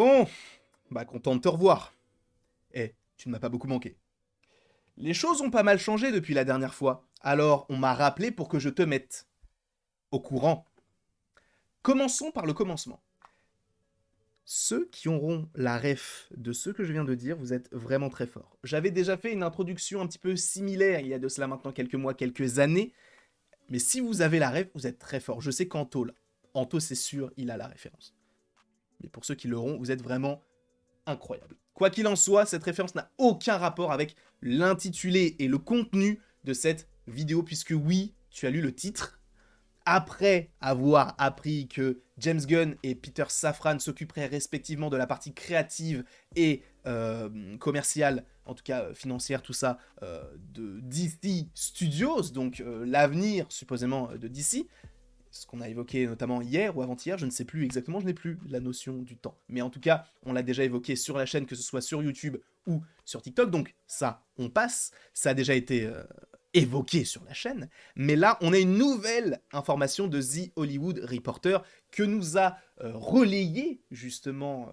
Bon, bah content de te revoir. Eh, tu ne m'as pas beaucoup manqué. Les choses ont pas mal changé depuis la dernière fois, alors on m'a rappelé pour que je te mette au courant. Commençons par le commencement. Ceux qui auront la ref de ce que je viens de dire, vous êtes vraiment très forts. J'avais déjà fait une introduction un petit peu similaire il y a de cela maintenant quelques mois, quelques années, mais si vous avez la ref, vous êtes très fort. Je sais qu'Anto là. Anto c'est sûr, il a la référence. Mais pour ceux qui l'auront, vous êtes vraiment incroyable. Quoi qu'il en soit, cette référence n'a aucun rapport avec l'intitulé et le contenu de cette vidéo, puisque oui, tu as lu le titre. Après avoir appris que James Gunn et Peter Safran s'occuperaient respectivement de la partie créative et commerciale, en tout cas financière, tout ça, de DC Studios, donc l'avenir supposément de DC, ce qu'on a évoqué notamment hier ou avant-hier, je ne sais plus exactement, je n'ai plus la notion du temps. Mais en tout cas, on l'a déjà évoqué sur la chaîne, que ce soit sur YouTube ou sur TikTok, donc ça, on passe, ça a déjà été évoqué sur la chaîne, mais là, on a une nouvelle information de The Hollywood Reporter que nous a relayé justement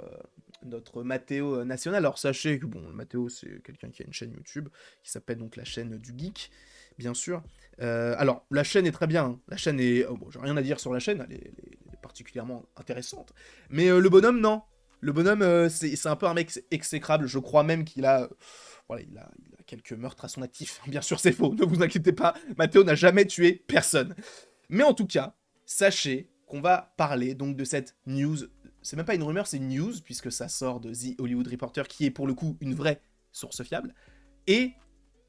notre Mathéo national. Alors sachez que, bon, le Mathéo, c'est quelqu'un qui a une chaîne YouTube, qui s'appelle donc la chaîne du geek, bien sûr. Alors, la chaîne est très bien. Hein. La chaîne est... Oh, bon, j'ai rien à dire sur la chaîne, elle est particulièrement intéressante. Mais le bonhomme, non. Le bonhomme, c'est un peu un mec exécrable. Je crois même qu'il a... voilà, il a quelques meurtres à son actif. Bien sûr, c'est faux. Ne vous inquiétez pas. Mathéo n'a jamais tué personne. Mais en tout cas, sachez qu'on va parler donc de cette news. C'est même pas une rumeur, c'est une news, puisque ça sort de The Hollywood Reporter, qui est pour le coup une vraie source fiable. Et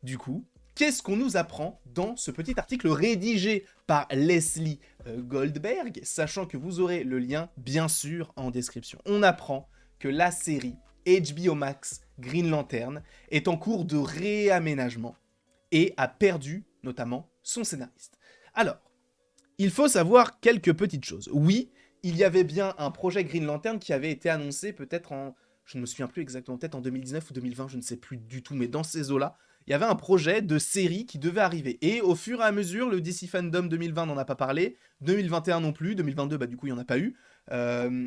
du coup, qu'est-ce qu'on nous apprend dans ce petit article rédigé par Leslie Goldberg, sachant que vous aurez le lien, bien sûr, en description. On apprend que la série HBO Max Green Lantern est en cours de réaménagement et a perdu, notamment, son scénariste. Alors, il faut savoir quelques petites choses. Oui, il y avait bien un projet Green Lantern qui avait été annoncé peut-être en... Je ne me souviens plus exactement, peut-être en 2019 ou 2020, je ne sais plus du tout, mais dans ces eaux-là, il y avait un projet de série qui devait arriver. Et au fur et à mesure, le DC Fandom 2020 n'en a pas parlé, 2021 non plus, 2022, bah du coup, il n'y en a pas eu.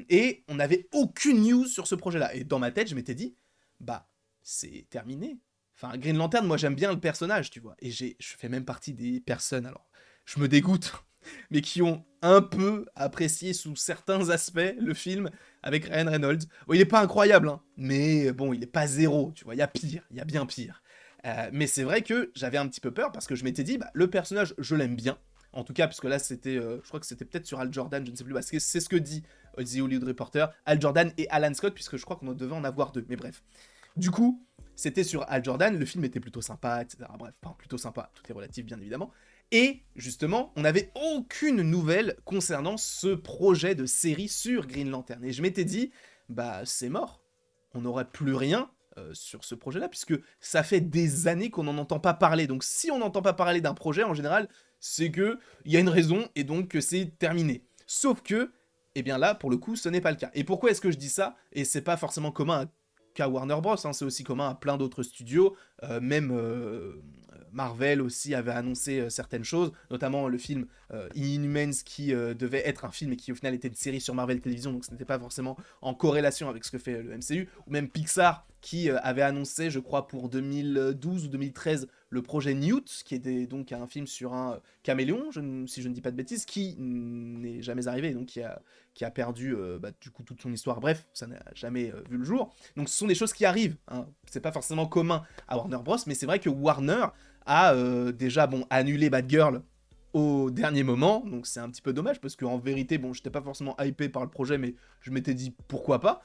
Et on n'avait aucune news sur ce projet-là. Et dans ma tête, je m'étais dit, bah, c'est terminé. Enfin, Green Lantern, moi, j'aime bien le personnage, tu vois. Et je fais même partie des personnes, alors, je me dégoûte, mais qui ont un peu apprécié sous certains aspects le film avec Ryan Reynolds. Bon, il est pas incroyable, hein, mais bon, il est pas zéro, tu vois, il y a pire, il y a bien pire. Mais c'est vrai que j'avais un petit peu peur parce que je m'étais dit, bah, le personnage, je l'aime bien. En tout cas, puisque là, c'était, je crois que c'était peut-être sur Al Jordan, je ne sais plus, parce que c'est ce que dit The Hollywood Reporter, Al Jordan et Alan Scott, puisque je crois qu'on devait en avoir deux, mais bref. Du coup, c'était sur Al Jordan, le film était plutôt sympa, etc. Bref, pas plutôt sympa, tout est relatif, bien évidemment. Et justement, on n'avait aucune nouvelle concernant ce projet de série sur Green Lantern. Et je m'étais dit, bah c'est mort, on n'aurait plus rien sur ce projet-là, puisque ça fait des années qu'on n'en entend pas parler. Donc si on n'entend pas parler d'un projet, en général, c'est qu'il y a une raison et donc que c'est terminé. Sauf que, eh bien là, pour le coup, ce n'est pas le cas. Et pourquoi est-ce que je dis ça? Et c'est pas forcément commun qu'à Warner Bros, hein, c'est aussi commun à plein d'autres studios, même Marvel aussi avait annoncé certaines choses, notamment le film Inhumans qui devait être un film et qui au final était une série sur Marvel Television, donc ce n'était pas forcément en corrélation avec ce que fait le MCU, ou même Pixar qui avait annoncé, je crois pour 2012 ou 2013, le projet Newt, qui était donc un film sur un caméléon, si je ne dis pas de bêtises, qui n'est jamais arrivé, donc qui a perdu bah, du coup toute son histoire. Bref, ça n'a jamais vu le jour. Donc ce sont des choses qui arrivent. Hein. C'est pas forcément commun à Warner Bros, mais c'est vrai que Warner a déjà bon annulé Batgirl au dernier moment, donc c'est un petit peu dommage parce qu'en vérité, bon, j'étais pas forcément hypé par le projet, mais je m'étais dit pourquoi pas.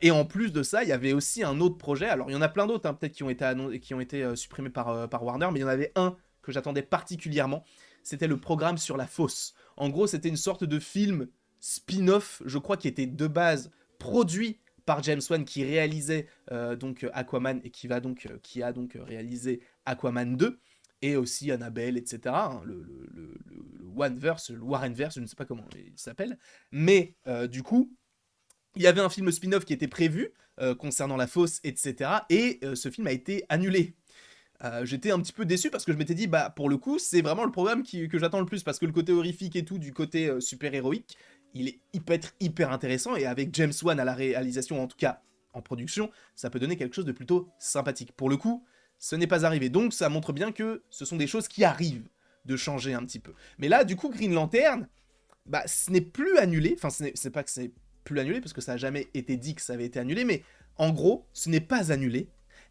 Et en plus de ça, il y avait aussi un autre projet. Alors il y en a plein d'autres, hein, peut-être qui ont été supprimés par Warner, mais il y en avait un que j'attendais particulièrement. C'était le programme sur la fosse. En gros, c'était une sorte de film spin-off, je crois, qui était de base produit par James Wan qui réalisait donc Aquaman et qui a donc réalisé Aquaman 2 et aussi Annabelle, etc. Hein, le One-verse, le Warren-verse, je ne sais pas comment il s'appelle. Mais du coup, il y avait un film spin-off qui était prévu concernant la fosse, etc. Et ce film a été annulé. J'étais un petit peu déçu parce que je m'étais dit, bah pour le coup, c'est vraiment le programme que j'attends le plus parce que le côté horrifique et tout, du côté super héroïque, il peut être hyper intéressant, et avec James Wan à la réalisation, en tout cas en production, ça peut donner quelque chose de plutôt sympathique. Pour le coup, ce n'est pas arrivé, donc ça montre bien que ce sont des choses qui arrivent de changer un petit peu. Mais là, du coup, Green Lantern, bah, ce n'est plus annulé, enfin, c'est pas que c'est plus annulé, parce que ça n'a jamais été dit que ça avait été annulé, mais en gros, ce n'est pas annulé,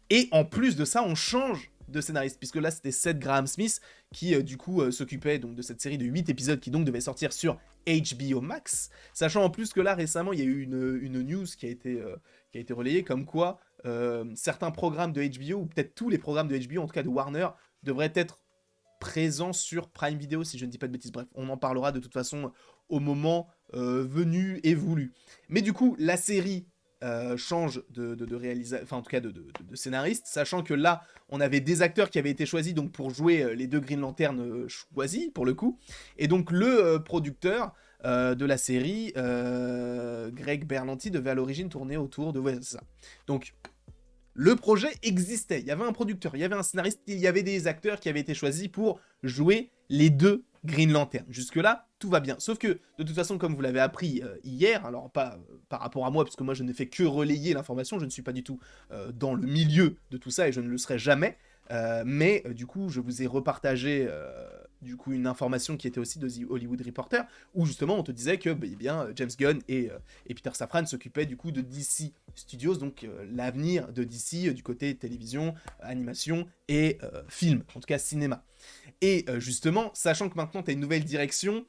et en plus de ça, on change de scénariste, puisque là c'était Seth Graham Smith qui du coup s'occupait donc de cette série de 8 épisodes qui donc devait sortir sur HBO Max, sachant en plus que là récemment il y a eu une news qui a été relayée comme quoi certains programmes de HBO, ou peut-être tous les programmes de HBO, en tout cas de Warner, devraient être présents sur Prime Video si je ne dis pas de bêtises. Bref, on en parlera de toute façon au moment venu et voulu. Mais du coup, la série change de réalisateur, enfin en tout cas de scénariste, sachant que là, on avait des acteurs qui avaient été choisis donc pour jouer les deux Green Lantern choisis pour le coup, et donc le producteur de la série, Greg Berlanti, devait à l'origine tourner autour de ça. Donc le projet existait, il y avait un producteur, il y avait un scénariste, il y avait des acteurs qui avaient été choisis pour jouer les deux Green Lantern. Jusque-là, tout va bien. Sauf que, de toute façon, comme vous l'avez appris hier, alors pas par rapport à moi, parce que moi je ne fais que relayer l'information, je ne suis pas du tout dans le milieu de tout ça et je ne le serai jamais. Mais du coup, je vous ai repartagé du coup une information qui était aussi de The Hollywood Reporter, où justement on te disait que eh bien, James Gunn et Peter Safran s'occupaient du coup de DC Studios, donc l'avenir de DC du côté télévision, animation et film, en tout cas cinéma. Et justement, sachant que maintenant tu as une nouvelle direction,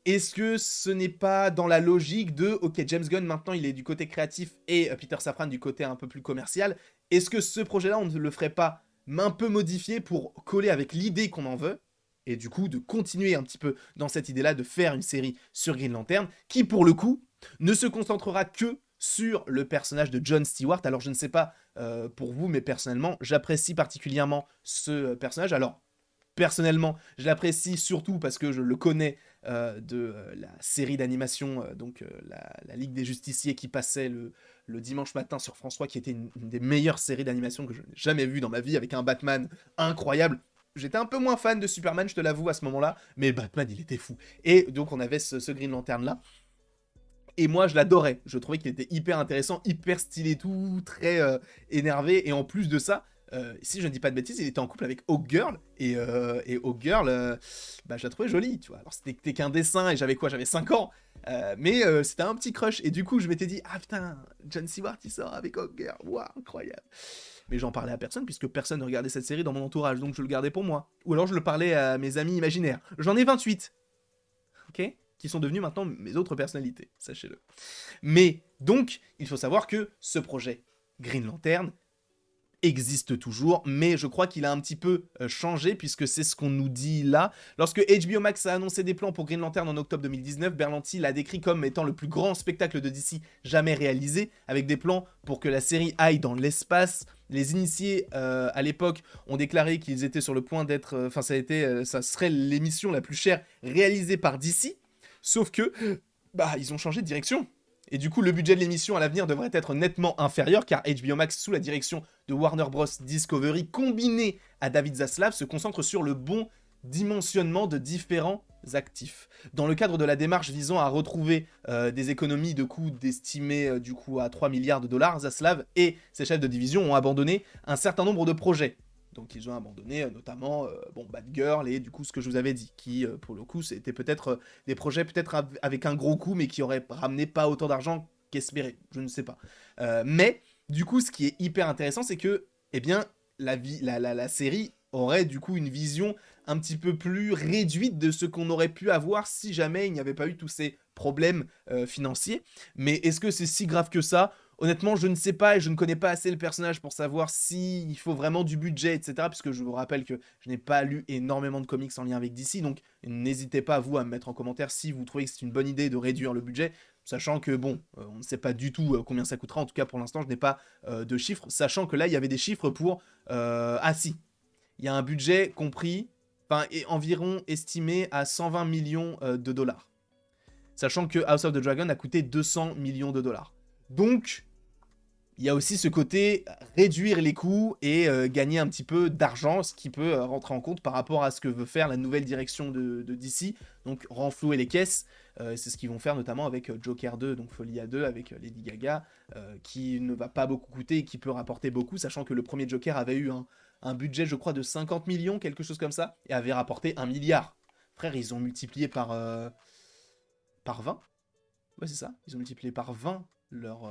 est-ce que ce n'est pas dans la logique de ok, James Gunn maintenant il est du côté créatif et Peter Safran du côté un peu plus commercial, est-ce que ce projet-là on ne le ferait pas un peu modifié pour coller avec l'idée qu'on en veut, et du coup de continuer un petit peu dans cette idée-là de faire une série sur Green Lantern, qui pour le coup ne se concentrera que sur le personnage de John Stewart. Alors je ne sais pas pour vous, mais personnellement, j'apprécie particulièrement ce personnage. Alors personnellement, je l'apprécie surtout parce que je le connais de la série d'animation, la Ligue des Justiciers qui passait le dimanche matin sur France 3, qui était une des meilleures séries d'animation que je n'ai jamais vues dans ma vie, avec un Batman incroyable. J'étais un peu moins fan de Superman, je te l'avoue, à ce moment-là, mais Batman, il était fou. Et donc, on avait ce Green Lantern-là. Et moi, je l'adorais. Je trouvais qu'il était hyper intéressant, hyper stylé, tout, très énervé. Et en plus de ça, si je ne dis pas de bêtises, il était en couple avec Hawk Girl. Et Hawk Girl, je la trouvais jolie, tu vois. Alors, c'était qu'un dessin, et j'avais quoi? J'avais 5 ans. Mais c'était un petit crush. Et du coup, je m'étais dit, ah putain, John Stewart, il sort avec Hawk Girl. Waouh, incroyable. Mais j'en parlais à personne, puisque personne ne regardait cette série dans mon entourage. Donc, je le gardais pour moi. Ou alors, je le parlais à mes amis imaginaires. J'en ai 28. Ok, qui sont devenus maintenant mes autres personnalités, sachez-le. Mais donc, il faut savoir que ce projet Green Lantern existe toujours, mais je crois qu'il a un petit peu changé, puisque c'est ce qu'on nous dit là. Lorsque HBO Max a annoncé des plans pour Green Lantern en octobre 2019, Berlanti l'a décrit comme étant le plus grand spectacle de DC jamais réalisé, avec des plans pour que la série aille dans l'espace. Les initiés à l'époque ont déclaré qu'ils étaient sur le point d'être... Enfin, ça serait l'émission la plus chère réalisée par DC, sauf que, ils ont changé de direction. Et du coup, le budget de l'émission à l'avenir devrait être nettement inférieur, car HBO Max, sous la direction de Warner Bros. Discovery, combiné à David Zaslav, se concentre sur le bon dimensionnement de différents actifs. Dans le cadre de la démarche visant à retrouver des économies de coûts estimées du coup à 3 milliards de dollars, Zaslav et ses chefs de division ont abandonné un certain nombre de projets. Donc ils ont abandonné notamment Batgirl et du coup ce que je vous avais dit, qui pour le coup c'était peut-être des projets peut-être avec un gros coût mais qui auraient ramené pas autant d'argent qu'espéré, je ne sais pas. Mais du coup ce qui est hyper intéressant c'est que eh bien la série aurait du coup une vision un petit peu plus réduite de ce qu'on aurait pu avoir si jamais il n'y avait pas eu tous ces problèmes financiers. Mais est-ce que c'est si grave que ça ? Honnêtement, je ne sais pas et je ne connais pas assez le personnage pour savoir s'il faut vraiment du budget, etc. Puisque je vous rappelle que je n'ai pas lu énormément de comics en lien avec DC, donc n'hésitez pas vous à me mettre en commentaire si vous trouvez que c'est une bonne idée de réduire le budget, sachant que on ne sait pas du tout combien ça coûtera. En tout cas, pour l'instant, je n'ai pas de chiffres, sachant que là, il y avait des chiffres pour... Ah si, il y a un budget compris, environ estimé à 120 millions de dollars. Sachant que House of the Dragon a coûté 200 millions de dollars. Donc, Il y a aussi ce côté réduire les coûts et gagner un petit peu d'argent, ce qui peut rentrer en compte par rapport à ce que veut faire la nouvelle direction de DC. Donc renflouer les caisses, c'est ce qu'ils vont faire notamment avec Joker 2, donc Folie à 2 avec Lady Gaga, qui ne va pas beaucoup coûter et qui peut rapporter beaucoup, sachant que le premier Joker avait eu un budget, je crois, de 50 millions, quelque chose comme ça, et avait rapporté 1 milliard. Frère, ils ont multiplié par 20. Ouais, c'est ça. Ils ont multiplié par 20 leur,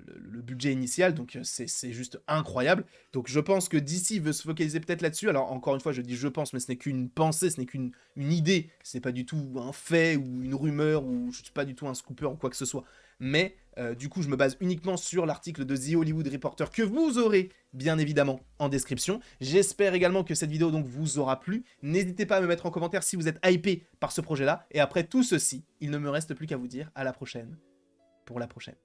le budget initial, donc c'est juste incroyable. Donc je pense que DC veut se focaliser peut-être là-dessus. Alors encore une fois, je dis je pense, mais ce n'est qu'une pensée, ce n'est qu'une idée, ce n'est pas du tout un fait ou une rumeur, ou je ne suis pas du tout un scooper ou quoi que ce soit. Mais du coup, je me base uniquement sur l'article de The Hollywood Reporter que vous aurez bien évidemment en description. J'espère également que cette vidéo donc vous aura plu. N'hésitez pas à me mettre en commentaire si vous êtes hypé par ce projet-là. Et après tout ceci, il ne me reste plus qu'à vous dire à la prochaine pour la prochaine.